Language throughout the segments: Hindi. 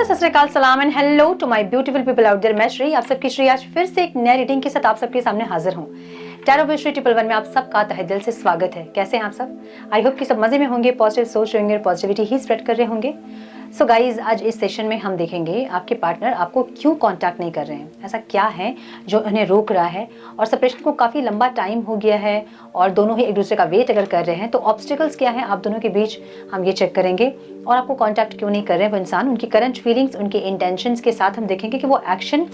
नमस्ते, सत श्री अकाल, सलाम and hello to my beautiful people out there. मैं श्री, आप सबकी श्री आज फिर से एक नई रीडिंग के साथ आप सबके सामने हाजिर हूँ। टैरो विद श्री 111 में आप सबका तहे दिल से स्वागत है। कैसे हैं आप सब? आई होप कि सब मजे में होंगे, पॉजिटिव सोच रहे होंगे, पॉजिटिविटी ही स्प्रेड कर रहे होंगे। सो गाइज, आज इस सेशन में हम देखेंगे आपके पार्टनर आपको क्यों कांटेक्ट नहीं कर रहे हैं, ऐसा क्या है जो उन्हें रोक रहा है। और सेपरेशन को काफ़ी लंबा टाइम हो गया है और दोनों ही एक दूसरे का वेट अगर कर रहे हैं तो ऑब्स्टिकल्स क्या है आप दोनों के बीच, हम ये चेक करेंगे। और आपको कांटेक्ट क्यों नहीं कर रहे हैं वो इंसान, उनकी करंट फीलिंग्स, उनके इंटेंशंस के साथ हम देखेंगे कि वो एक्शन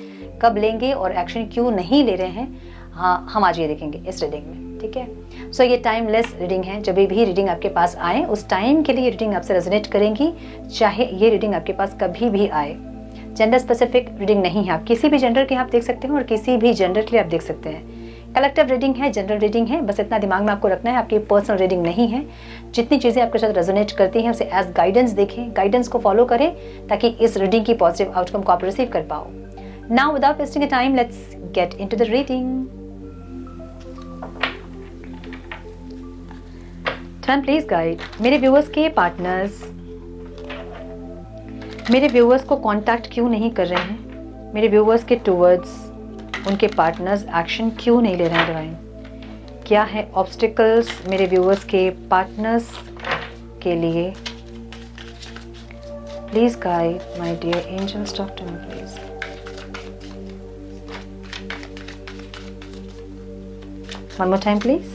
कब लेंगे और एक्शन क्यों नहीं ले रहे हैं। हाँ, हम आज ये देखेंगे इस रीडिंग में, ठीक है। सो ये टाइमलेस रीडिंग है। जब भी रीडिंग आपके पास आए उस टाइम के लिए रीडिंग आपसे रेजोनेट करेंगी, चाहे ये रीडिंग आपके पास कभी भी आए। जेंडर स्पेसिफिक रीडिंग नहीं है, आप किसी भी जेंडर के आप देख सकते हैं और किसी भी जेंडर के लिए आप देख सकते हैं। कलेक्टिव रीडिंग है, जनरल रीडिंग है, बस इतना दिमाग में आपको रखना है, आपकी पर्सनल रीडिंग नहीं है। जितनी चीज़ें आपके साथ रेजोनेट करती हैं उसे एज गाइडेंस देखें, गाइडेंस को फॉलो करें ताकि इस रीडिंग की पॉजिटिव आउटकम को आप रिसीव कर पाओ। Now without wasting a time, let's get into the reading. Turn please guide. मेरे व्यूअर्स के पार्टनर्स मेरे व्यूअर्स को कांटेक्ट क्यों नहीं कर रहे हैं? मेरे व्यूअर्स के टूवर्ड्स उनके पार्टनर्स एक्शन क्यों नहीं ले रहे हैं? डिवाइन, क्या है ऑब्स्टिकल्स मेरे व्यूअर्स के पार्टनर्स के लिए? Please guide my dear angels, talk to me please. One more time please.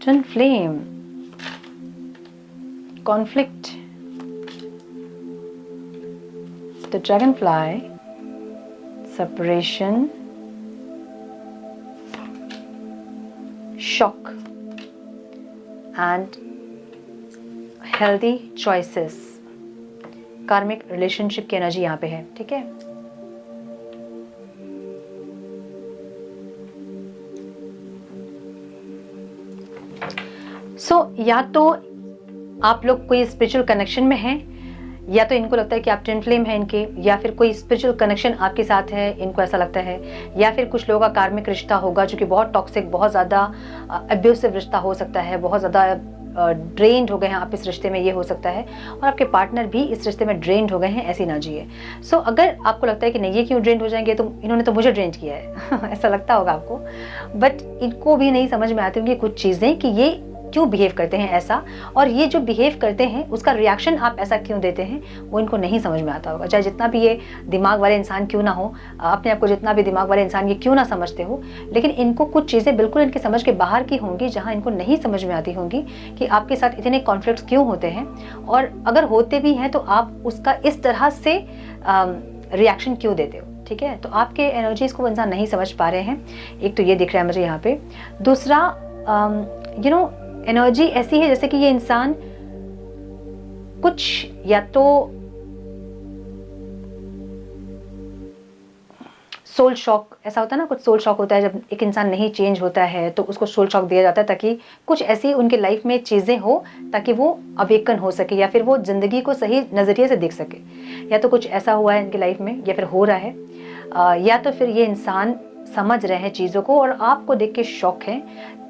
Twin flame, conflict, the dragonfly, separation, shock and healthy choices। कार्मिक रिलेशनशिप की एनर्जी यहाँ पे है, ठीक है। या तो आप लोग कोई स्पिरिचुअल कनेक्शन में हैं, या तो इनको लगता है कि आप ट्विन फ्लेम हैं इनके, या फिर कोई स्पिरिचुअल कनेक्शन आपके साथ है, इनको ऐसा लगता है। या फिर कुछ लोगों का कार्मिक रिश्ता होगा जो कि बहुत टॉक्सिक, बहुत ज़्यादा अब्यूसिव रिश्ता हो सकता है, बहुत ज़्यादा ड्रेन्ड हो गए हैं आप इस रिश्ते में, ये हो सकता है। और आपके पार्टनर भी इस रिश्ते में ड्रेन्ड हो गए हैं, ऐसी एनर्जी है। सो अगर आपको लगता है कि नहीं, ये क्यों ड्रेन्ड हो जाएंगे, तो इन्होंने तो मुझे ड्रेन्ड किया है ऐसा लगता होगा आपको, बट इनको भी नहीं समझ में आती होंगी कुछ चीज़ें कि ये क्यों बिहेव करते हैं ऐसा, और ये जो बिहेव करते हैं उसका रिएक्शन आप ऐसा क्यों देते हैं, वो इनको नहीं समझ में आता होगा। चाहे जितना भी ये दिमाग वाले इंसान क्यों ना हो, अपने आप को जितना भी दिमाग वाले इंसान ये क्यों ना समझते हो, लेकिन इनको कुछ चीज़ें बिल्कुल इनकी समझ के बाहर की होंगी, जहाँ इनको नहीं समझ में आती होंगी कि आपके साथ इतने कॉन्फ्लिक्ट्स क्यों होते हैं, और अगर होते भी हैं तो आप उसका इस तरह से रिएक्शन क्यों देते हो, ठीक है। तो आपके एनर्जीज को वो इंसान नहीं समझ पा रहे हैं। एक तो ये दिख रहा है मुझे यहाँ पे। दूसरा, एनर्जी ऐसी है जैसे कि ये इंसान कुछ, या तो सोल शॉक, ऐसा होता है ना, कुछ सोल शॉक होता है जब एक इंसान नहीं चेंज होता है तो उसको सोल शॉक दिया जाता है ताकि कुछ ऐसी उनके लाइफ में चीज़ें हो ताकि वो अवेकन हो सके, या फिर वो जिंदगी को सही नज़रिए से देख सके। या तो कुछ ऐसा हुआ है इनकी लाइफ में, या फिर हो रहा है, या तो फिर ये इंसान समझ रहे हैं चीज़ों को और आपको देख के शॉक है,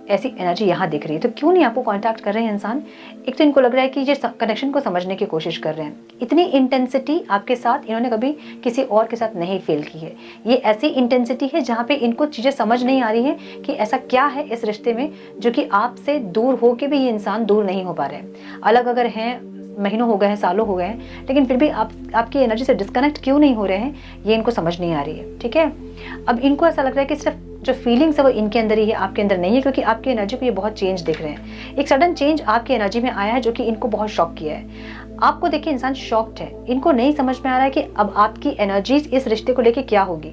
ऐसी एनर्जी यहाँ दिख रही है। तो क्यों नहीं आपको कांटेक्ट कर रहे हैं इंसान? एक तो इनको लग रहा है कि ये कनेक्शन को समझने की कोशिश कर रहे हैं। इतनी इंटेंसिटी आपके साथ इन्होंने कभी किसी और के साथ नहीं फील की है। ये ऐसी इंटेंसिटी है जहाँ पे इनको चीज़ें समझ नहीं आ रही हैं कि ऐसा क्या है इस रिश्ते में जो कि आपसे दूर हो के भी ये इंसान दूर नहीं हो पा रहे हैं। अलग अगर हैं, महीनों हो गए हैं, सालों हो गए हैं, लेकिन फिर भी आपकी एनर्जी से डिस्कनेक्ट क्यों नहीं हो रहे हैं, ये इनको समझ नहीं आ रही है, ठीक है। अब इनको ऐसा लग रहा है कि सिर्फ जो फीलिंग्स है वो इनके अंदर ही है, आपके अंदर नहीं है, क्योंकि आपकी एनर्जी को ये बहुत चेंज दिख रहे हैं। एक सडन चेंज आपकी एनर्जी में आया है जो कि इनको बहुत शॉक किया है। आपको देखिए इंसान शॉक्ड है, इनको नहीं समझ में आ रहा है कि अब आपकी एनर्जीज इस रिश्ते को लेके क्या होगी।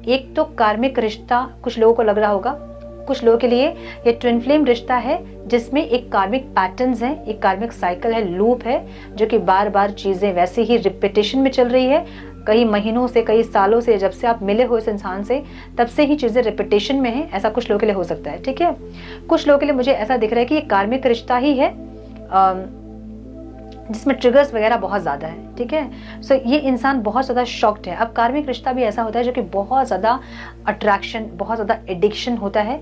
एक तो कार्मिक रिश्ता कुछ लोगों को लग रहा होगा, कुछ लोगों के लिए ये ट्विन फ्लेम रिश्ता है जिसमें एक कार्मिक पैटर्न्स है, एक कार्मिक साइकिल है, लूप है, जो कि बार बार चीज़ें वैसे ही रिपीटेशन में चल रही है। कई महीनों से, कई सालों से, जब से आप मिले हो इस इंसान से, तब से ही चीज़ें रिपीटेशन में है। ऐसा कुछ लोगों के लिए हो सकता है, ठीक है। कुछ लोगों के लिए मुझे ऐसा दिख रहा है कि ये कार्मिक रिश्ता ही है जिसमें ट्रिगर्स वगैरह बहुत ज़्यादा है, ठीक है। सो ये इंसान बहुत ज़्यादा शॉक्ड है। अब कार्मिक रिश्ता भी ऐसा होता है जो कि बहुत ज़्यादा अट्रैक्शन, बहुत ज़्यादा एडिक्शन होता है।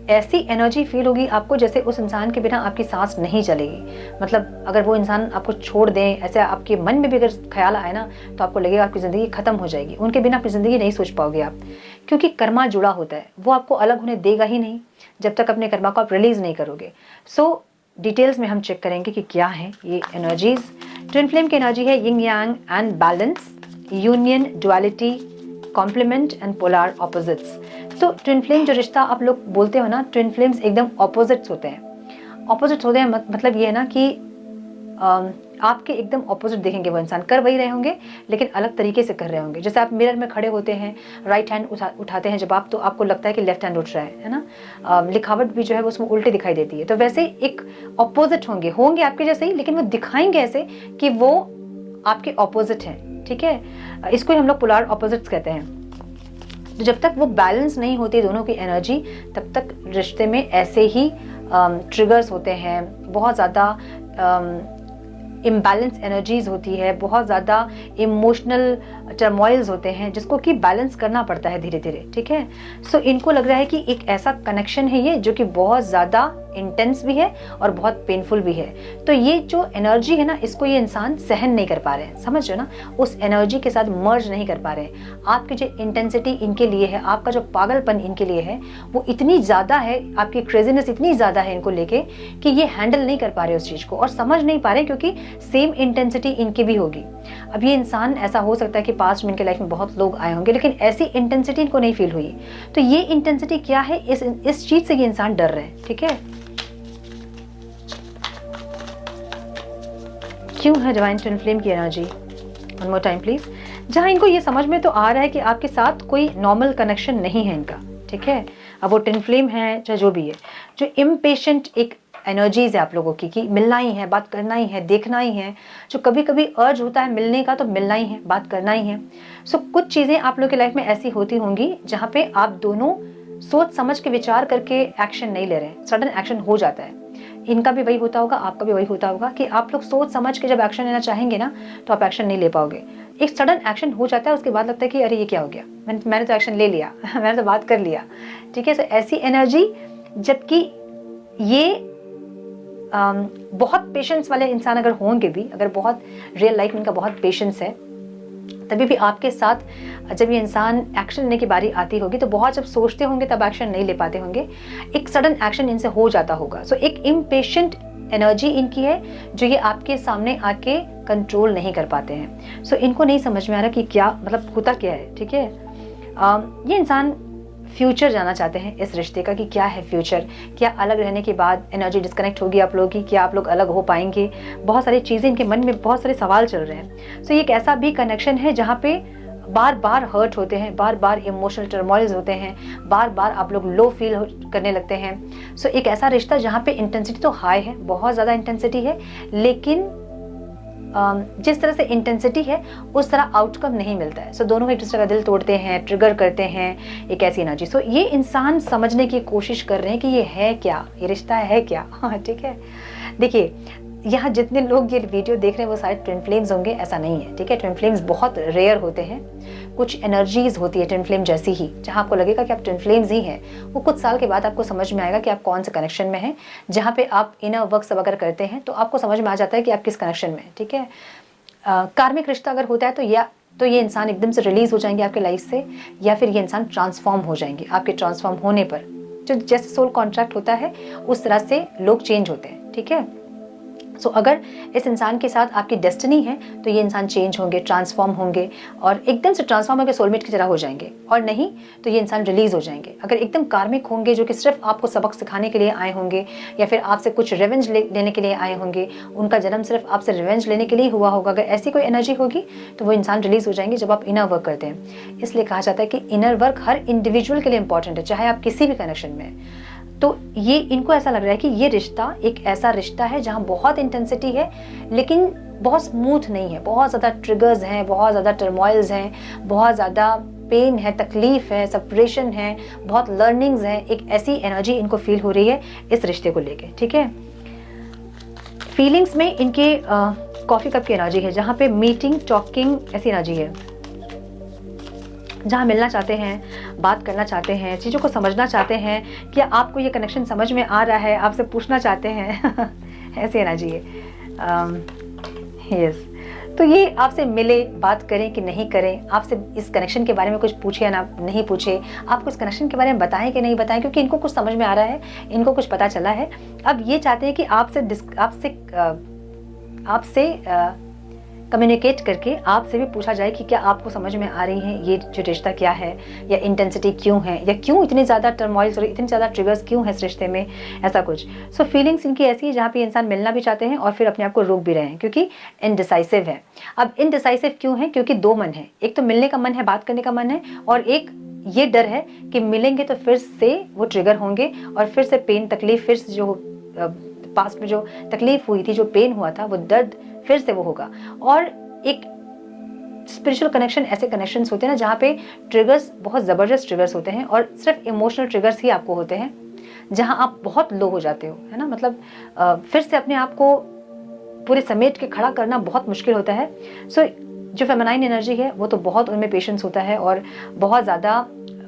ऐसी एनर्जी फील होगी आपको जैसे उस इंसान के बिना आपकी सांस नहीं चलेगी। मतलब अगर वो इंसान आपको छोड़ दें, ऐसे आपके मन में भी अगर ख्याल आए ना, तो आपको लगेगा आपकी ज़िंदगी ख़त्म हो जाएगी। उनके बिना अपनी ज़िंदगी नहीं सोच पाओगे आप, क्योंकि कर्मा जुड़ा होता है। वो आपको अलग होने देगा ही नहीं जब तक अपने कर्मा को आप रिलीज़ नहीं करोगे। सो डिटेल्स में हम चेक करेंगे कि क्या है ये एनर्जीज। ट्विन फ्लेम की एनर्जी है yin yang and balance, union, duality, complement and polar opposites. तो ट्विन फ्लेम जो रिश्ता आप लोग बोलते हो ना, ट्विन फ्लेम्स एकदम ऑपोजिट्स होते हैं। ऑपोजिट्स होते हैं मतलब ये है ना कि आपके एकदम ऑपोजिट देखेंगे वो इंसान, कर वही रहे होंगे लेकिन अलग तरीके से कर रहे होंगे। जैसे आप मिरर में खड़े होते हैं, राइट हैंड उठाते हैं जब आप, तो आपको लगता है कि लेफ्ट हैंड उठ रहा है ना। लिखावट भी जो है वो उसमें उल्टी दिखाई देती है। तो वैसे एक ऑपोजिट होंगे आपके जैसे ही, लेकिन वो दिखाएंगे ऐसे कि वो आपके ऑपोजिट हैं, ठीक है। इसको ही हम लोग पोलर ऑपोजिट्स कहते हैं। तो जब तक वो बैलेंस नहीं होती दोनों की एनर्जी, तब तक रिश्ते में ऐसे ही ट्रिगर्स होते हैं, बहुत ज़्यादा इम्बैलेंस एनर्जीज होती है, बहुत ज़्यादा इमोशनल टर्मोइल्स होते हैं जिसको कि बैलेंस करना पड़ता है धीरे धीरे, ठीक है। सो इनको लग रहा है कि एक ऐसा कनेक्शन है ये जो कि बहुत ज़्यादा इंटेंस भी है और बहुत पेनफुल भी है। तो ये जो एनर्जी है ना, इसको ये इंसान सहन नहीं कर पा रहे हैं, समझ रहे हो ना, उस एनर्जी के साथ मर्ज नहीं कर पा रहे हैं। आपकी जो इंटेंसिटी इनके लिए है, आपका जो पागलपन इनके लिए है, वो इतनी ज़्यादा है, आपकी क्रेजीनेस इतनी ज़्यादा है इनको लेके कि ये हैंडल नहीं कर पा रहे उस चीज़ को और समझ नहीं पा रहे, क्योंकि सेम इंटेंसिटी इनकी भी होगी। अब ये इंसान, ऐसा हो सकता है कि पास्ट में इनके लाइफ में बहुत लोग आए होंगे लेकिन ऐसी इंटेंसिटी इनको नहीं फील हुई। तो ये इंटेंसिटी क्या है, इस चीज़ से ये इंसान डर रहे हैं, ठीक है। क्यों है डिवाइन ट्विन फ्लेम की energy? One more time please. जहां इनको ये समझ में तो आ रहा है कि आपके साथ कोई नॉर्मल कनेक्शन नहीं है इनका, ठीक है। अब वो ट्विन फ्लेम है चाहे जो भी है, जो इम्पेशेंट एक एनर्जीज है आप लोगों की कि मिलना ही है, बात करना ही है, देखना ही है। जो कभी कभी अर्ज होता है मिलने का, तो मिलना ही है, बात करना ही है। सो कुछ चीज़ें आप लोगों की लाइफ में ऐसी होती होंगी जहाँ पे आप दोनों सोच समझ के विचार करके एक्शन नहीं ले रहे हैं, सडन एक्शन हो जाता है। इनका भी वही होता होगा, आपका भी वही होता होगा कि आप लोग सोच समझ के जब एक्शन लेना चाहेंगे ना, तो आप एक्शन नहीं ले पाओगे। एक सडन एक्शन हो जाता है, उसके बाद लगता है कि अरे ये क्या हो गया, मैंने तो एक्शन ले लिया मैंने तो बात कर लिया, ठीक है। सो ऐसी एनर्जी, जबकि ये बहुत पेशेंस वाले इंसान अगर होंगे भी, अगर बहुत रियल लाइफ में इनका बहुत पेशेंस है, तभी भी आपके साथ जब ये इंसान एक्शन लेने की बारी आती होगी तो बहुत जब सोचते होंगे तब एक्शन नहीं ले पाते होंगे, एक सडन एक्शन इनसे हो जाता होगा। सो एक इम्पेशेंट एनर्जी इनकी है जो ये आपके सामने आके कंट्रोल नहीं कर पाते हैं। सो इनको नहीं समझ में आ रहा कि क्या मतलब होता क्या है, ठीक है। ये इंसान फ्यूचर जाना चाहते हैं इस रिश्ते का कि क्या है फ्यूचर, क्या अलग रहने के बाद एनर्जी डिस्कनेक्ट होगी आप लोगों की, क्या आप लोग अलग हो पाएंगे, बहुत सारी चीज़ें इनके मन में, बहुत सारे सवाल चल रहे हैं। सो ये एक ऐसा भी कनेक्शन है जहाँ पे बार बार हर्ट होते हैं, बार बार इमोशनल टर्मोइल्स होते हैं, बार बार आप लोग लो फील करने लगते हैं। सो एक ऐसा रिश्ता जहाँ पे इंटेंसिटी तो हाई है, बहुत ज़्यादा इंटेंसिटी है, लेकिन जिस तरह से इंटेंसिटी है उस तरह आउटकम नहीं मिलता है। सो दोनों एक दूसरे का दिल तोड़ते हैं, ट्रिगर करते हैं एक ऐसी एनर्जी। सो ये इंसान समझने की कोशिश कर रहे हैं कि ये है क्या, ये रिश्ता है क्या, हाँ ठीक है। देखिए यहाँ जितने लोग ये वीडियो देख रहे हैं वो सारे ट्विन फ्लेम्स होंगे, ऐसा नहीं है, ठीक है। ट्विन फ्लेम्स बहुत रेयर होते हैं। कुछ एनर्जीज होती है ट्विन फ्लेम जैसी ही, जहाँ आपको लगेगा कि आप ट्विन फ्लेम्स ही हैं। वो कुछ साल के बाद आपको समझ में आएगा कि आप कौन से कनेक्शन में हैं। जहाँ पे आप इनर वर्क सब अगर करते हैं तो आपको समझ में आ जाता है कि आप किस कनेक्शन में हैं, ठीक है। कार्मिक रिश्ता अगर होता है तो ये इंसान एकदम से रिलीज हो जाएंगे आपके लाइफ से, या फिर ये इंसान ट्रांसफॉर्म हो जाएंगे। आपके ट्रांसफॉर्म होने पर जो जैसे सोल कॉन्ट्रैक्ट होता है उस तरह से लोग चेंज होते हैं, ठीक है। सो अगर इस इंसान के साथ आपकी डेस्टिनी है तो ये इंसान चेंज होंगे, ट्रांसफॉर्म होंगे और एकदम से ट्रांसफॉर्म होकर सोलमेट की तरह हो जाएंगे, और नहीं तो ये इंसान रिलीज हो जाएंगे। अगर एकदम कार्मिक होंगे जो कि सिर्फ आपको सबक सिखाने के लिए आए होंगे या फिर आपसे कुछ रिवेंज लेने के लिए आए होंगे, उनका जन्म सिर्फ आपसे रिवेंज लेने के लिए हुआ होगा, अगर ऐसी कोई एनर्जी होगी तो वो इंसान रिलीज हो जाएंगे जब आप इनर वर्क करते हैं। इसलिए कहा जाता है कि इनर वर्क हर इंडिविजुअल के लिए इंपॉर्टेंट है, चाहे आप किसी भी कनेक्शन में हैं। तो ये इनको ऐसा लग रहा है कि ये रिश्ता एक ऐसा रिश्ता है जहाँ बहुत इंटेंसिटी है लेकिन बहुत स्मूथ नहीं है, बहुत ज़्यादा ट्रिगर्स हैं, बहुत ज़्यादा टर्मोइल्स हैं, बहुत ज़्यादा पेन है, तकलीफ है, सेपरेशन है, बहुत लर्निंग्स हैं। एक ऐसी एनर्जी इनको फील हो रही है इस रिश्ते को लेके, ठीक है। फीलिंग्स में इनके कॉफी कप की एनर्जी है जहाँ पे मीटिंग, टॉकिंग ऐसी एनर्जी है, जहाँ मिलना चाहते हैं, बात करना चाहते हैं, चीज़ों को समझना चाहते हैं कि आपको ये कनेक्शन समझ में आ रहा है, आपसे पूछना चाहते हैं ऐसी एनर्जी है। यस, तो ये आपसे मिले, बात करें कि नहीं करें, आपसे इस कनेक्शन के बारे में कुछ पूछे या ना नहीं पूछे, आपको इस कनेक्शन के बारे में बताएं कि नहीं बताएं, क्योंकि इनको कुछ समझ में आ रहा है, इनको कुछ पता चला है। अब ये चाहते हैं कि आपसे कम्युनिकेट करके आपसे भी पूछा जाए कि क्या आपको समझ में आ रही है ये जो रिश्ता क्या है, या इंटेंसिटी क्यों है, या क्यों इतनी ज़्यादा टर्मोइल्स और इतनी ज़्यादा ट्रिगर्स क्यों है इस रिश्ते में, ऐसा कुछ। सो फीलिंग्स इनकी ऐसी है जहाँ पे इंसान मिलना भी चाहते हैं और फिर अपने आप को रोक भी रहे हैं, क्योंकि इनडिसाइसिव है। अब इनडिसाइसिव क्यों है? क्योंकि दो मन है, एक तो मिलने का मन है, बात करने का मन है, और एक ये डर है कि मिलेंगे तो फिर से वो ट्रिगर होंगे और फिर से पेन, तकलीफ, फिर से जो पास्ट में जो तकलीफ हुई थी, जो पेन हुआ था, वो दर्द फिर से वो होगा। और एक स्पिरिचुअल कनेक्शन ऐसे कनेक्शंस होते हैं ना जहाँ पे ट्रिगर्स बहुत ज़बरदस्त ट्रिगर्स होते हैं, और सिर्फ इमोशनल ट्रिगर्स ही आपको होते हैं जहाँ आप बहुत लो हो जाते हो, है ना। मतलब फिर से अपने आप को पूरे समेट के खड़ा करना बहुत मुश्किल होता है। सो जो फेमिनाइन एनर्जी है वो तो बहुत उनमें पेशेंस होता है और बहुत ज़्यादा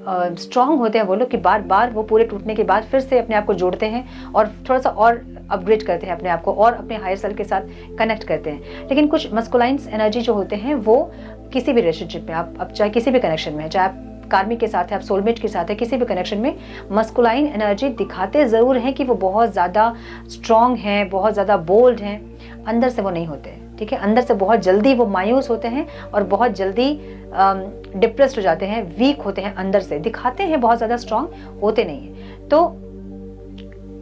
स्ट्रॉन्ग होते हैं वो लोग कि बार बार वो पूरे टूटने के बाद फिर से अपने आप को जोड़ते हैं और थोड़ा सा और अपग्रेड करते हैं अपने आप को और अपने हायर सेल्फ के साथ कनेक्ट करते हैं। लेकिन कुछ मस्कुलाइन्स एनर्जी जो होते हैं वो किसी भी रिलेशनशिप में, आप चाहे किसी भी कनेक्शन में, चाहे आप कार्मिक के साथ है, आप सोलमेट के साथ है, किसी भी कनेक्शन में मस्कुलाइन एनर्जी दिखाते ज़रूर हैं कि वो बहुत ज़्यादा स्ट्रॉन्ग हैं, बहुत ज़्यादा बोल्ड हैं, अंदर से वो नहीं होते। ठीक है, अंदर से बहुत जल्दी वो मायूस होते हैं और बहुत जल्दी डिप्रेस्ड हो जाते हैं, वीक होते हैं, अंदर से दिखाते हैं बहुत ज़्यादा स्ट्रॉन्ग, होते नहीं है। तो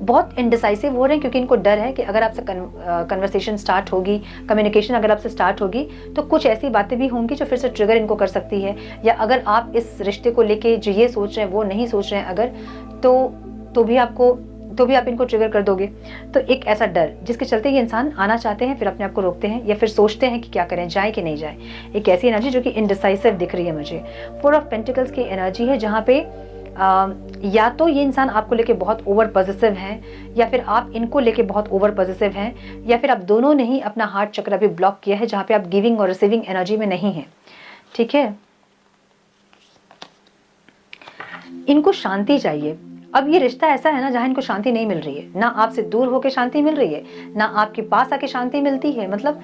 बहुत इनडिसाइसिव हो रहे हैं क्योंकि इनको डर है कि अगर आपसे कन्वर्सेशन स्टार्ट होगी, कम्युनिकेशन अगर आपसे स्टार्ट होगी तो कुछ ऐसी बातें भी होंगी जो फिर से ट्रिगर इनको कर सकती है, या अगर आप इस रिश्ते को लेके जो ये सोच रहे हैं वो नहीं सोच रहे हैं अगर, तो भी आप इनको ट्रिगर कर दोगे। तो एक ऐसा डर जिसके चलते ये इंसान आना चाहते हैं, फिर अपने आप को रोकते हैं या फिर सोचते हैं कि क्या करें, जाए कि नहीं जाए। एक ऐसी एनर्जी जो कि इनडिसाइसिव दिख रही है मुझे। 4 ऑफ पेंटिकल्स की एनर्जी है जहाँ पे या तो ये इंसान आपको लेके बहुत ओवर पॉजिटिव हैं, या फिर आप इनको लेके बहुत ओवर पॉजिटिव हैं, या फिर आप दोनों ने ही अपना हार्ट चक्र भी ब्लॉक किया है जहाँ पे आप गिविंग और रिसीविंग एनर्जी में नहीं है। ठीक है, इनको शांति चाहिए। अब ये रिश्ता ऐसा है ना जहाँ इनको शांति नहीं मिल रही है, ना आपसे दूर होकर शांति मिल रही है, ना आपके पास आके शांति मिलती है। मतलब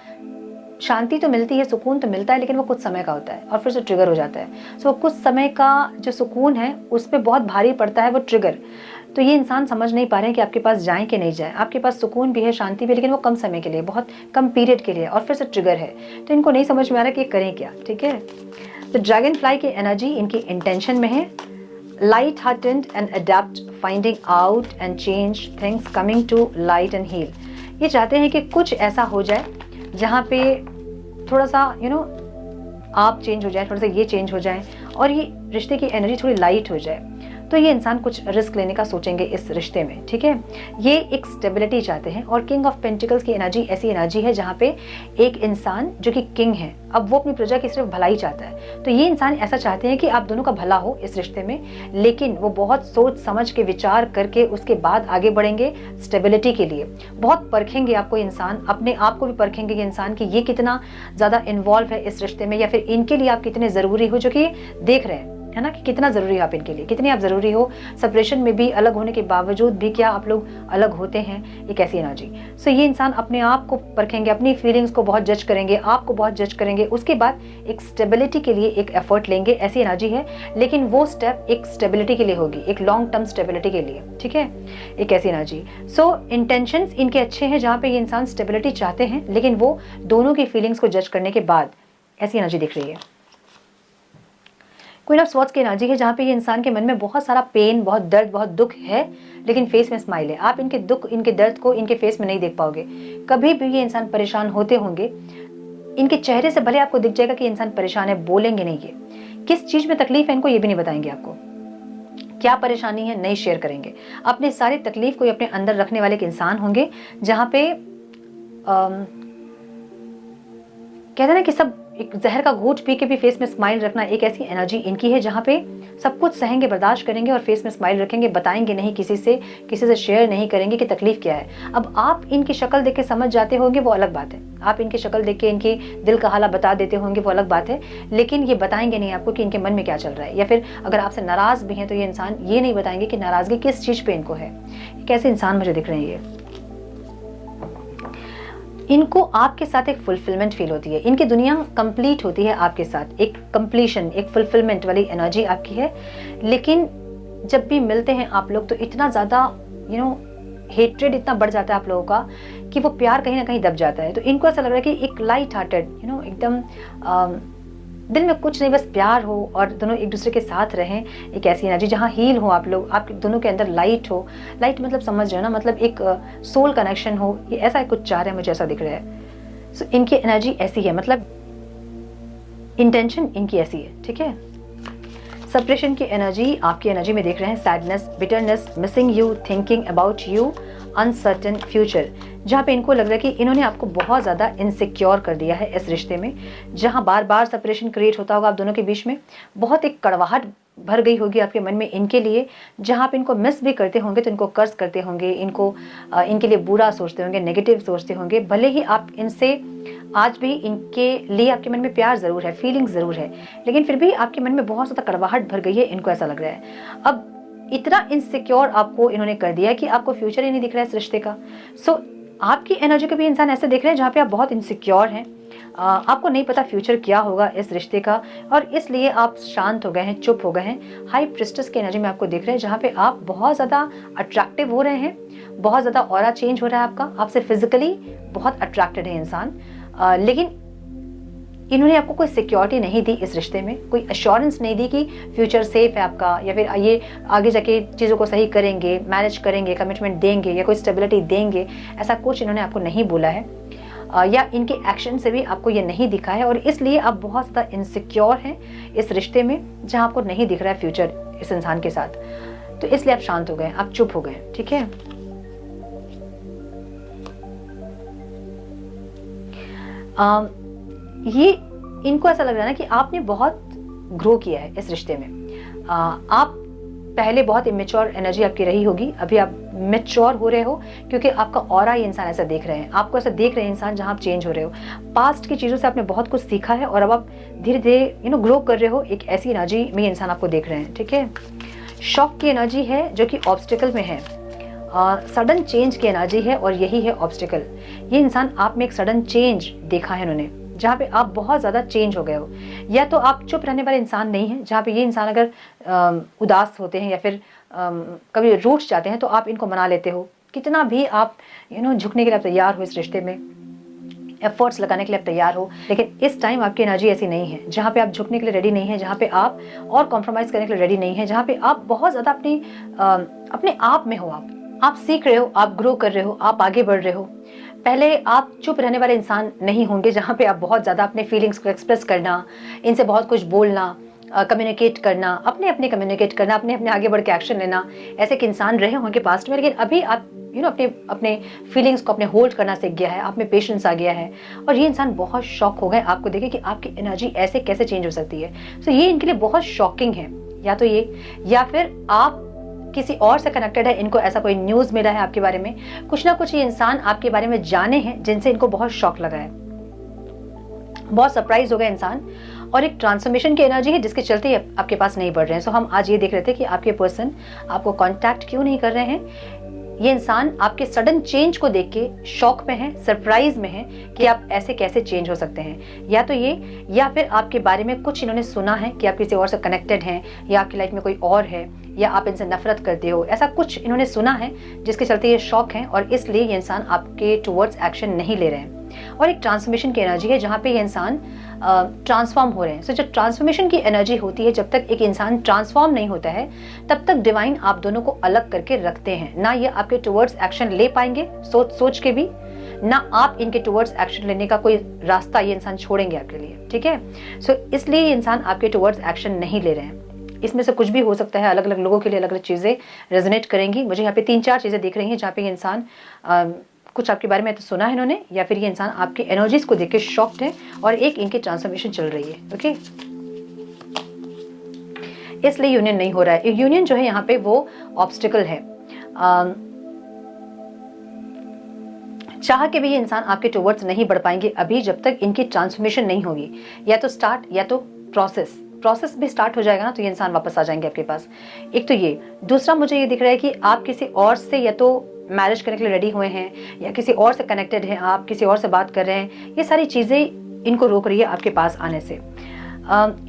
शांति तो मिलती है, सुकून तो मिलता है, लेकिन वो कुछ समय का होता है और फिर से ट्रिगर हो जाता है। सो कुछ समय का जो सुकून है उस पर बहुत भारी पड़ता है वो ट्रिगर। तो ये इंसान समझ नहीं पा रहे हैं कि आपके पास जाएं कि नहीं जाएं। आपके पास सुकून भी है, शांति भी है, लेकिन वो कम समय के लिए, बहुत कम पीरियड के लिए, और फिर से ट्रिगर है। तो इनको नहीं समझ में आ रहा कि ये करें क्या। ठीक है, तो ड्रैगन फ्लाई की एनर्जी इनकी इंटेंशन में है, light hearted and adept, finding out and change things, coming to light and heal. ये चाहते हैं कि कुछ ऐसा हो जाए जहाँ पे थोड़ा सा आप चेंज हो जाए, थोड़ा सा ये चेंज हो जाए और ये रिश्ते की एनर्जी थोड़ी लाइट हो जाए। तो ये इंसान कुछ रिस्क लेने का सोचेंगे इस रिश्ते में। ठीक है, ये एक स्टेबिलिटी चाहते हैं। और किंग ऑफ पेंटिकल्स की एनर्जी ऐसी एनर्जी है जहाँ पे एक इंसान जो कि किंग है, अब वो अपनी प्रजा की सिर्फ भलाई चाहता है। तो ये इंसान ऐसा चाहते हैं कि आप दोनों का भला हो इस रिश्ते में, लेकिन वो बहुत सोच समझ के विचार करके उसके बाद आगे बढ़ेंगे स्टेबिलिटी के लिए। बहुत परखेंगे आपको इंसान, अपने आप को भी परखेंगे ये इंसान कि ये कितना ज़्यादा इन्वॉल्व है इस रिश्ते में, या फिर इनके लिए आप कितने ज़रूरी हो, जो कि देख रहे हैं, है ना, कि कितना ज़रूरी है आप इनके लिए, कितने आप ज़रूरी हो। सेपरेशन में भी, अलग होने के बावजूद भी क्या आप लोग अलग होते हैं, एक ऐसी एनर्जी। सो ये इंसान अपने आप को परखेंगे, अपनी फीलिंग्स को बहुत जज करेंगे, आपको बहुत जज करेंगे, उसके बाद एक स्टेबिलिटी के लिए एक एफर्ट लेंगे, ऐसी एनर्जी है। लेकिन वो स्टेप एक स्टेबिलिटी के लिए होगी, एक लॉन्ग टर्म स्टेबिलिटी के लिए। ठीक है, एक ऐसी एनर्जी। सो इंटेंशंस इनके अच्छे हैं जहाँ पे ये इंसान स्टेबिलिटी चाहते हैं, लेकिन वो दोनों की फीलिंग्स को जज करने के बाद ऐसी एनर्जी दिख रही है। क्वीन ऑफ स्वॉर्ड्स की एनर्जी है जहाँ पे ये इंसान के मन में बहुत सारा पेन, बहुत दर्द, बहुत दुख है, लेकिन फेस में स्माइल है। आप इनके दुख, इनके दर्द को इनके फेस में नहीं देख पाओगे। कभी भी ये इंसान परेशान होते होंगे, इनके चेहरे से भले आपको दिख जाएगा कि इंसान परेशान है, बोलेंगे नहीं। ये किस चीज में तकलीफ है इनको ये भी नहीं बताएंगे आपको, क्या परेशानी है नहीं शेयर करेंगे। अपने सारी तकलीफ को अपने अंदर रखने वाले एक इंसान होंगे, जहाँ पे कहते हैं ना कि सब एक जहर का घूंट पी के भी फेस में स्माइल रखना, एक ऐसी एनर्जी इनकी है जहाँ पे सब कुछ सहेंगे, बर्दाश्त करेंगे और फेस में स्माइल रखेंगे, बताएंगे नहीं किसी से शेयर नहीं करेंगे कि तकलीफ क्या है। अब आप इनकी शक्ल देख के समझ जाते होंगे, वो अलग बात है। आप इनकी शक्ल देख के इनकी दिल का हाल बता देते होंगे, वो अलग बात है। लेकिन ये बताएंगे नहीं आपको कि इनके मन में क्या चल रहा है, या फिर अगर आपसे नाराज भी हैं तो ये इंसान ये नहीं बताएंगे कि नाराजगी किस चीज़ पे इनको है। कैसे इंसान मुझे दिख रहे हैं ये। इनको आपके साथ एक फुलफिलमेंट फील होती है, इनकी दुनिया कंप्लीट होती है आपके साथ, एक कंप्लीशन, एक फुलफिलमेंट वाली एनर्जी आपकी है। लेकिन जब भी मिलते हैं आप लोग तो इतना ज़्यादा हेट्रेड इतना बढ़ जाता है आप लोगों का कि वो प्यार कहीं ना कहीं दब जाता है। तो इनको ऐसा लग रहा है कि एक लाइट हार्टेड एकदम दिल में कुछ नहीं, बस प्यार हो और दोनों एक दूसरे के साथ रहें। एक ऐसी एनर्जी जहाँ हील हो आप लोग, आप दोनों के अंदर लाइट हो। लाइट मतलब समझ रहे हो ना, मतलब एक सोल कनेक्शन हो, ये ऐसा कुछ चाह रहे हैं, मुझे ऐसा दिख रहा है। सो इनकी एनर्जी ऐसी है, मतलब इंटेंशन इनकी ऐसी है, ठीक है। सेपरेशन की एनर्जी आपकी एनर्जी में देख रहे हैं, sadness, bitterness, missing you, thinking about you, uncertain future, जहाँ पे इनको लग रहा है कि इन्होंने आपको बहुत ज़्यादा इनसिक्योर कर दिया है इस रिश्ते में, जहाँ बार बार सेपरेशन क्रिएट होता होगा आप दोनों के बीच में। बहुत एक कड़वाहट भर गई होगी आपके मन में इनके लिए, जहाँ आप इनको मिस भी करते होंगे तो इनको कर्ज करते होंगे, इनके लिए बुरा सोचते होंगे, नेगेटिव सोचते होंगे। भले ही आप इनसे आज भी इनके लिए आपके मन में प्यार ज़रूर है, फीलिंग्स ज़रूर है, लेकिन फिर भी आपके मन में बहुत ज़्यादा कड़वाहट भर गई है, इनको ऐसा लग रहा है। अब इतना इनसिक्योर आपको इन्होंने कर दिया है कि आपको फ्यूचर ही नहीं दिख रहा है इस रिश्ते का। सो आपकी एनर्जी को भी इंसान ऐसे देख रहे हैं जहाँ पे आप बहुत इनसिक्योर हैं, आपको नहीं पता फ्यूचर क्या होगा इस रिश्ते का, और इसलिए आप शांत हो गए हैं, चुप हो गए हैं। हाई प्रिस्टेस की एनर्जी में आपको देख रहे हैं, जहाँ पे आप बहुत ज़्यादा अट्रैक्टिव हो रहे हैं, बहुत ज़्यादा ऑरा चेंज हो रहा है आपका, आपसे फिजिकली बहुत अट्रैक्टेड है इंसान। लेकिन इन्होंने आपको कोई सिक्योरिटी नहीं दी इस रिश्ते में, कोई अश्योरेंस नहीं दी कि फ्यूचर सेफ है आपका, या फिर ये आगे जाके चीज़ों को सही करेंगे, मैनेज करेंगे, कमिटमेंट देंगे या कोई स्टेबिलिटी देंगे। ऐसा कुछ इन्होंने आपको नहीं बोला है, या इनके एक्शन से भी आपको ये नहीं दिखा है, और इसलिए आप बहुत ज़्यादा इनसिक्योर हैं इस रिश्ते में, जहाँ आपको नहीं दिख रहा है फ्यूचर इस इंसान के साथ। तो इसलिए आप शांत हो गए, आप चुप हो गए, ठीक है। ये इनको ऐसा लग रहा है ना कि आपने बहुत ग्रो किया है इस रिश्ते में। आप पहले बहुत इमेच्योर एनर्जी आपकी रही होगी, अभी आप मैच्योर हो रहे हो, क्योंकि आपका ऑरा ये इंसान ऐसा देख रहे हैं, आपको ऐसा देख रहे हैं इंसान जहां आप चेंज हो रहे हो। पास्ट की चीज़ों से आपने बहुत कुछ सीखा है और अब आप धीरे धीरे ग्रो कर रहे हो। एक ऐसी एनर्जी में ये इंसान आपको देख रहे हैं, ठीक है। शॉक की एनर्जी है जो कि ऑब्स्टिकल में है, सडन चेंज की एनर्जी है, और यही है ऑब्स्टिकल। ये इंसान आप में एक सडन चेंज देखा है इन्होंने, जहाँ पे आप बहुत ज़्यादा चेंज हो गए हो, या तो आप चुप रहने वाले इंसान नहीं हैं, जहाँ पे ये इंसान अगर उदास होते हैं या फिर कभी रूठ जाते हैं तो आप इनको मना लेते हो, कितना भी आप झुकने के लिए आप तैयार हो, इस रिश्ते में एफर्ट्स लगाने के लिए आप तैयार हो। लेकिन इस टाइम आपकी एनर्जी ऐसी नहीं है, जहाँ पे आप झुकने के लिए रेडी नहीं है, जहाँ पे आप और कॉम्प्रोमाइज़ करने के लिए रेडी नहीं है, जहाँ पे आप बहुत ज़्यादा अपने आप में हो, आप सीख रहे हो, आप ग्रो कर रहे हो, आप आगे बढ़ रहे हो। पहले आप चुप रहने वाले इंसान नहीं होंगे, जहाँ पे आप बहुत ज़्यादा अपने फीलिंग्स को एक्सप्रेस करना, इनसे बहुत कुछ बोलना, कम्युनिकेट करना, अपने कम्युनिकेट करना, अपने आगे बढ़ के एक्शन लेना, ऐसे के इंसान रहे होंगे पास्ट में। लेकिन अभी आप अपने फीलिंग्स को अपने होल्ड करना सीख गया है, आप में पेशेंस आ गया है, और ये इंसान बहुत शॉक हो गए आपको देखे कि आपकी एनर्जी ऐसे कैसे चेंज हो सकती है। सो ये इनके लिए बहुत शॉकिंग है, या तो ये, या फिर आप किसी और से कनेक्टेड है, इनको ऐसा कोई न्यूज़ मिला है आपके बारे में, कुछ ना कुछ ये इंसान आपके बारे में जाने हैं जिनसे इनको बहुत शॉक लगा है, बहुत सरप्राइज हो गया इंसान। और एक ट्रांसफॉर्मेशन की एनर्जी है जिसके चलते आपके पास नहीं बढ़ रहे हैं। सो हम आज ये देख रहे थे कि आपके पर्सन आपको कांटेक्ट क्यों नहीं कर रहे हैं। ये इंसान आपके सडन चेंज को देख के शॉक में है, सरप्राइज में है कि आप ऐसे कैसे चेंज हो सकते हैं। या तो ये, या फिर आपके बारे में कुछ इन्होंने सुना है कि आप किसी और से कनेक्टेड हैं, या आपकी लाइफ में कोई और है, या आप इनसे नफरत करते हो, ऐसा कुछ इन्होंने सुना है जिसके चलते ये शॉक हैं, और इसलिए ये इंसान आपके टुवर्ड्स एक्शन नहीं ले रहे हैं। और एक ट्रांसफॉर्मेशन की एनर्जी है जहाँ पे ये इंसान ट्रांसफॉर्म हो रहे हैं। सो जो ट्रांसफॉर्मेशन की एनर्जी होती है, जब तक एक इंसान ट्रांसफॉर्म नहीं होता है तब तक डिवाइन आप दोनों को अलग करके रखते हैं। ना ये आपके टुवर्ड्स एक्शन ले पाएंगे सोच के भी, ना आप इनके टुवर्ड्स एक्शन लेने का कोई रास्ता ये इंसान छोड़ेंगे आपके लिए, ठीक है। सो इसलिए ये इंसान आपके टुवर्ड्स एक्शन नहीं ले रहे हैं। इसमें से कुछ भी हो सकता है, अलग अलग लोगों के लिए अलग अलग चीज़ें रेजोनेट करेंगी। मुझे यहाँ पे 3-4 चीज़ें दिख रही हैं जहाँ पे ये इंसान कुछ आपके बारे में तो सुना है इन्होंने, या फिर ये इंसान आपकी एनर्जीज को देख के शॉक्ड है और एक इनकी ट्रांसफॉर्मेशन चल रही है। ओके, इसलिए यूनियन नहीं हो रहा है। यूनियन जो है यहाँ पे वो ऑब्स्टिकल है। चाह के भी ये इंसान आपके टुवर्ड्स नहीं बढ़ पाएंगे अभी, जब तक इनकी ट्रांसफॉर्मेशन नहीं होगी, या तो स्टार्ट या तो प्रोसेस भी स्टार्ट हो जाएगा ना, तो ये इंसान वापस आ जाएंगे आपके पास। एक तो ये, दूसरा मुझे ये दिख रहा है कि आप किसी और से या तो मैरिज करने के लिए रेडी हुए हैं, या किसी और से कनेक्टेड हैं, आप किसी और से बात कर रहे हैं। ये सारी चीज़ें इनको रोक रही है आपके पास आने से।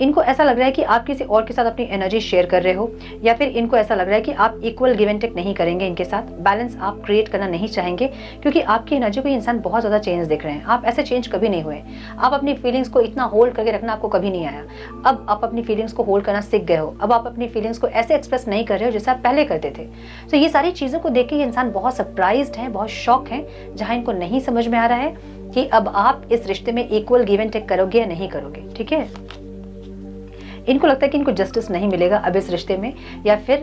इनको ऐसा लग रहा है कि आप किसी और के साथ अपनी एनर्जी शेयर कर रहे हो, या फिर इनको ऐसा लग रहा है कि आप इक्वल गिव एंड टेक नहीं करेंगे इनके साथ, बैलेंस आप क्रिएट करना नहीं चाहेंगे, क्योंकि आपकी एनर्जी को ये इंसान बहुत ज़्यादा चेंज देख रहे हैं। आप ऐसे चेंज कभी नहीं हुए। आप अपनी फीलिंग्स को इतना होल्ड करके रखना आपको कभी नहीं आया। अब आप अपनी फीलिंग्स को होल्ड करना सीख गए हो। अब आप अपनी फीलिंग्स को ऐसे एक्सप्रेस नहीं कर रहे हो जैसे आप पहले करते थे। तो ये सारी चीज़ों को देख के ये इंसान बहुत सरप्राइज्ड है, बहुत शॉक है, जहाँ इनको नहीं समझ में आ रहा है कि अब आप इस रिश्ते में इक्वल गिव एंड टेक करोगे या नहीं करोगे। ठीक है, इनको लगता है कि इनको जस्टिस नहीं मिलेगा अब इस रिश्ते में, या फिर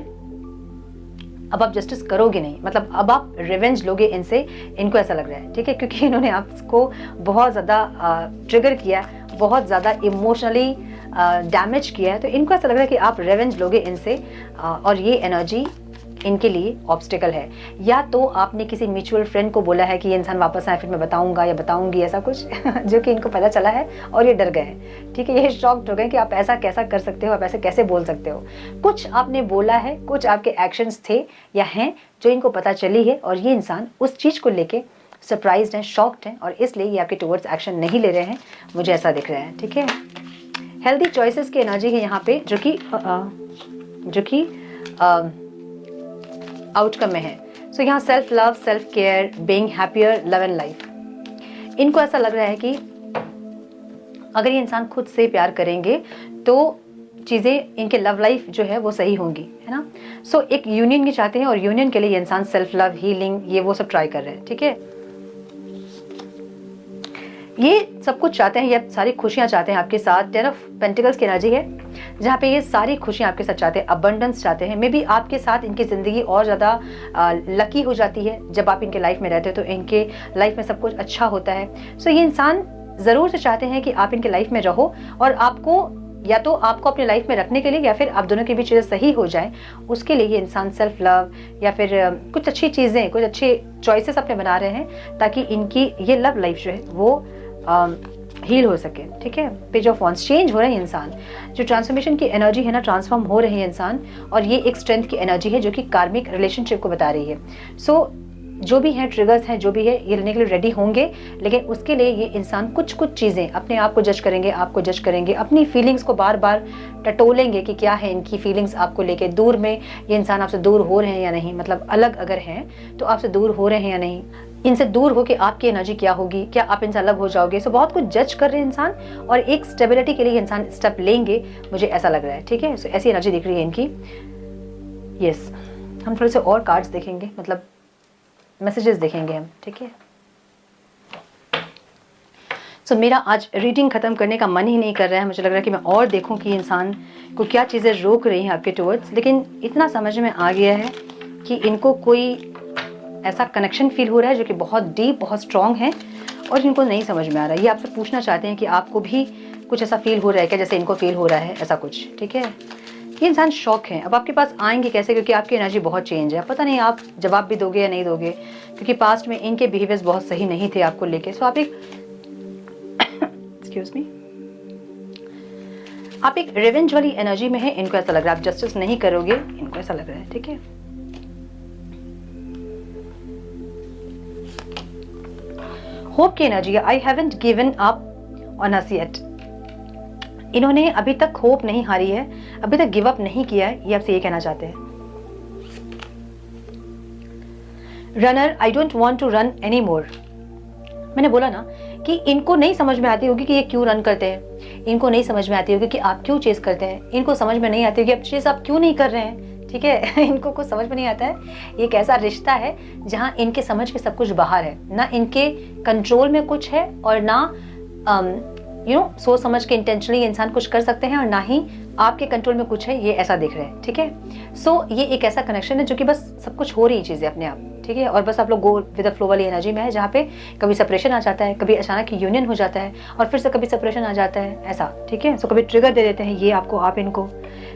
अब आप जस्टिस करोगे नहीं, मतलब अब आप रिवेंज लोगे इनसे, इनको ऐसा लग रहा है। ठीक है, क्योंकि इन्होंने आपको बहुत ज़्यादा ट्रिगर किया, बहुत ज़्यादा इमोशनली डैमेज किया है, तो इनको ऐसा लग रहा है कि आप रिवेंज लोगे इनसे, और ये एनर्जी इनके लिए ऑब्स्टिकल है। या तो आपने किसी म्यूचुअल फ्रेंड को बोला है कि ये इंसान वापस आए, फिर मैं बताऊंगा या बताऊंगी ऐसा कुछ जो कि इनको पता चला है और ये डर गए हैं। ठीक है, ये शॉक्ड हो गए कि आप ऐसा कैसा कर सकते हो, आप ऐसे कैसे बोल सकते हो। कुछ आपने बोला है, कुछ आपके एक्शंस थे या हैं जो इनको पता चली है, और ये इंसान उस चीज़ को लेके सरप्राइज्ड हैं, शॉक्ड हैं, और इसलिए ये आपके टुवर्ड्स एक्शन नहीं ले रहे हैं, मुझे ऐसा दिख रहा है। ठीक है, हेल्दी चॉइसेस की एनर्जी है यहाँ पे, जो कि आउटकम में है। सो यहाँ self love, self care, being happier, love and life. इनको ऐसा लग रहा है कि अगर ये इंसान खुद से प्यार करेंगे तो चीज़ें, इनके लव लाइफ जो है वो सही होंगी, है ना। सो एक यूनियन की चाहते हैं, और यूनियन के लिए ये इंसान सेल्फ लव, हीलिंग, ये वो सब ट्राई कर रहे हैं। ठीक है, ये सब कुछ चाहते हैं, ये सारी खुशियां चाहते हैं आपके साथ। 10 ऑफ पेंटिकल्स की एनर्जी है, जहाँ पे ये सारी खुशियां आपके साथ चाहते हैं, अबंडेंस चाहते हैं। मे बी आपके साथ इनकी ज़िंदगी और ज़्यादा लकी हो जाती है जब आप इनके लाइफ में रहते हो, तो इनके लाइफ में सब कुछ अच्छा होता है। सो ये इंसान ज़रूर से चाहते हैं कि आप इनके लाइफ में रहो, और आपको या तो आपको अपने लाइफ में रखने के लिए, या फिर आप दोनों की भी चीज़ें सही हो जाएं, उसके लिए ये इंसान सेल्फ लव या फिर कुछ अच्छी चीज़ें, कुछ अच्छे चॉइसेस अपने बना रहे हैं, ताकि इनकी ये लव लाइफ जो है वो हील हो सके। ठीक है, पेज ऑफ वॉन्ड्स, चेंज हो रहे हैं इंसान, जो ट्रांसफॉर्मेशन की एनर्जी है ना, ट्रांसफॉर्म हो रहे हैं इंसान, और ये एक स्ट्रेंथ की एनर्जी है जो कि कार्मिक रिलेशनशिप को बता रही है। सो जो भी हैं ट्रिगर्स हैं, जो भी है, ये लेने के लिए रेडी होंगे, लेकिन उसके लिए ये इंसान कुछ चीज़ें अपने आप को जज करेंगे, आपको जज करेंगे, अपनी फीलिंग्स को बार बार टटोलेंगे कि क्या है इनकी फीलिंग्स आपको लेके। दूर में ये इंसान आपसे दूर हो रहे हैं या नहीं, मतलब अलग अगर हैं तो आपसे दूर हो रहे हैं या नहीं, इनसे दूर हो के आपकी एनर्जी क्या होगी, क्या आप इनसे अलग हो जाओगे। सो बहुत कुछ जज कर रहे हैं इंसान, और एक स्टेबिलिटी के लिए इंसान स्टेप लेंगे, मुझे ऐसा लग रहा है। ठीक है, सो ऐसी एनर्जी दिख रही है इनकी। यस, हम थोड़े से और कार्ड्स देखेंगे, मतलब मैसेजेस देखेंगे हम। ठीक है, सो मेरा आज रीडिंग ख़त्म करने का मन ही नहीं कर रहा है। मुझे लग रहा है कि मैं और देखूं कि इंसान को क्या चीज़ें रोक रही हैं आपके टुवर्ड्स, लेकिन इतना समझ में आ गया है कि इनको कोई ऐसा कनेक्शन फील हो रहा है जो कि बहुत डीप, बहुत स्ट्रॉन्ग है, और इनको नहीं समझ में आ रहा है। ये आपसे पूछना चाहते हैं कि आपको भी कुछ ऐसा फील हो रहा है क्या जैसे इनको फील हो रहा है, ऐसा कुछ। ठीक है, ये इंसान शॉक है। अब आपके पास आएंगे कैसे, क्योंकि आपकी एनर्जी बहुत चेंज है। पता नहीं आप जवाब भी दोगे या नहीं दोगे, क्योंकि पास्ट में इनके बिहेवियर्स बहुत सही नहीं थे आपको लेके। सो आप एक एक्सक्यूज मी, आप एक रिवेंज वाली एनर्जी में है, इनको ऐसा लग रहा है आप जस्टिस नहीं करोगे, इनको ऐसा लग रहा है। ठीक है, होप की एनर्जी है, I haven't given up on us yet. इन्होंने अभी तक होप नहीं हारी है, अभी तक गिव अप नहीं किया है, ये आपसे ये कहना चाहते हैं। Runner, I don't want to run any more. मैंने बोला ना कि इनको नहीं समझ में आती होगी कि ये क्यों रन करते हैं, इनको नहीं समझ में आती होगी कि आप क्यों चेस करते हैं, इनको समझ में नहीं आती होगी आप चेस आप क्यों नहीं कर रहे हैं। ठीक है, इनको कुछ समझ में नहीं आता है। ये एक ऐसा रिश्ता है जहां इनके समझ के सब कुछ बाहर है, ना इनके कंट्रोल में कुछ है, और ना सोच समझ के इंटेंशनली इंसान कुछ कर सकते हैं, और ना ही आपके कंट्रोल में कुछ है, ये ऐसा दिख रहा है। ठीक है, सो ये एक ऐसा कनेक्शन है जो कि बस सब कुछ हो रही चीजें अपने आप। ठीक है, और बस आप लोग गो विद द फ्लो वाली एनर्जी में है, जहाँ पे कभी सेपरेशन आ जाता है, कभी अचानक यूनियन हो जाता है और फिर से कभी सेपरेशन आ जाता है, ऐसा, ठीक है। सो कभी ट्रिगर दे देते हैं ये आपको, आप इनको।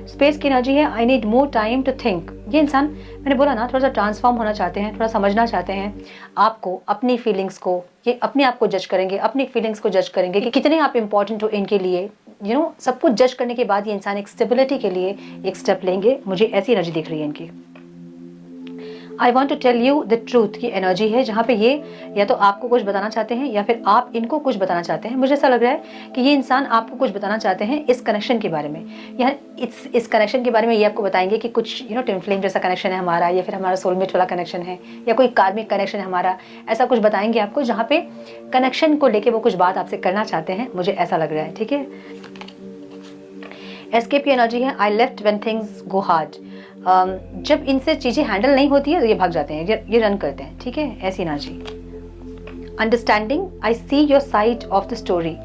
स्पेस की एनर्जी है, I need more time to think. ये इंसान, मैंने बोला ना, थोड़ा सा ट्रांसफॉर्म होना चाहते हैं, थोड़ा समझना चाहते हैं आपको, अपनी फीलिंग्स को, ये अपने आप को जज करेंगे, अपनी फीलिंग्स को जज करेंगे कि कितने आप इंपॉर्टेंट हो इनके लिए, यू नो। सब कुछ जज करने के बाद ये इंसान एक स्टेबिलिटी के लिए एक स्टेप लेंगे, मुझे ऐसी एनर्जी दिख रही है इनकी। I want to tell you the truth की एनर्जी है, जहाँ पे ये या तो आपको कुछ बताना चाहते हैं या फिर आप इनको कुछ बताना चाहते हैं। मुझे ऐसा लग रहा है कि ये इंसान आपको कुछ बताना चाहते हैं इस कनेक्शन के बारे में, या इस कनेक्शन के बारे में ये आपको बताएंगे कि कुछ, यू नो, ट्विन फ्लेम जैसा कनेक्शन है हमारा, या फिर हमारा सोलमेट वाला कनेक्शन है, या कोई कार्मिक कनेक्शन है हमारा, ऐसा कुछ बताएंगे आपको, जहाँ पे कनेक्शन को लेके वो कुछ बात आपसे करना चाहते हैं, मुझे ऐसा लग रहा है, ठीक है। एस्केप की एनर्जी है, I left when things go hard. जब इनसे चीज़ें हैंडल नहीं होती है तो ये भाग जाते हैं, ये रन करते हैं, ठीक है, ऐसी energy. Understanding, I see your side of the story.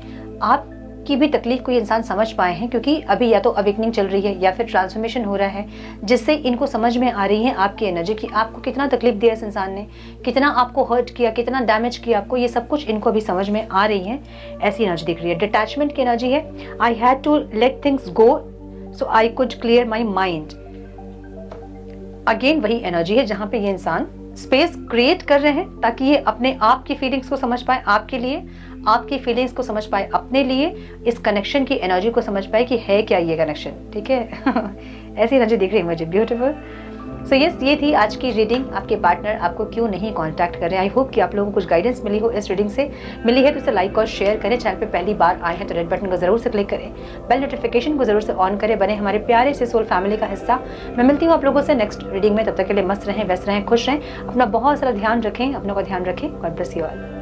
आपकी भी तकलीफ को ये इंसान समझ पाए हैं, क्योंकि अभी या तो अवेकनिंग चल रही है या फिर ट्रांसफॉर्मेशन हो रहा है, जिससे इनको समझ में आ रही है आपकी एनर्जी की आपको कितना तकलीफ दिया इस इंसान ने, कितना आपको हर्ट किया, कितना डैमेज किया आपको, ये सब कुछ इनको अभी समझ में आ रही है, ऐसी एनर्जी दिख रही है। डिटैचमेंट की एनर्जी है, I had to let things go so I could clear my mind. Again वही एनर्जी है जहां पे ये इंसान स्पेस क्रिएट कर रहे हैं ताकि ये अपने आप की फीलिंग्स को समझ पाए, आपके लिए, आपकी फीलिंग्स को समझ पाए अपने लिए, इस कनेक्शन की एनर्जी को समझ पाए कि है क्या ये कनेक्शन, ठीक है। ऐसी एनर्जी दिख रही है मुझे, ब्यूटीफुल। सो यस, ये थी आज की रीडिंग। आपके पार्टनर आपको क्यों नहीं कांटेक्ट कर रहे हैं। आई होप कि आप लोगों को कुछ गाइडेंस मिली हो इस रीडिंग से। मिली है तो इसे लाइक और शेयर करें। चैनल पे पहली बार आए हैं तो रेड बटन को जरूर से क्लिक करें, बेल नोटिफिकेशन को जरूर से ऑन करें, बने हमारे प्यारे से सोल फैमिली का हिस्सा। मैं मिलती हूँ आप लोगों से नेक्स्ट रीडिंग में। तब तक के लिए मस्त रहें, व्यस्त रहें, खुश रहें, अपना बहुत सारा ध्यान रखें, अपनों का ध्यान रखें। God bless you all.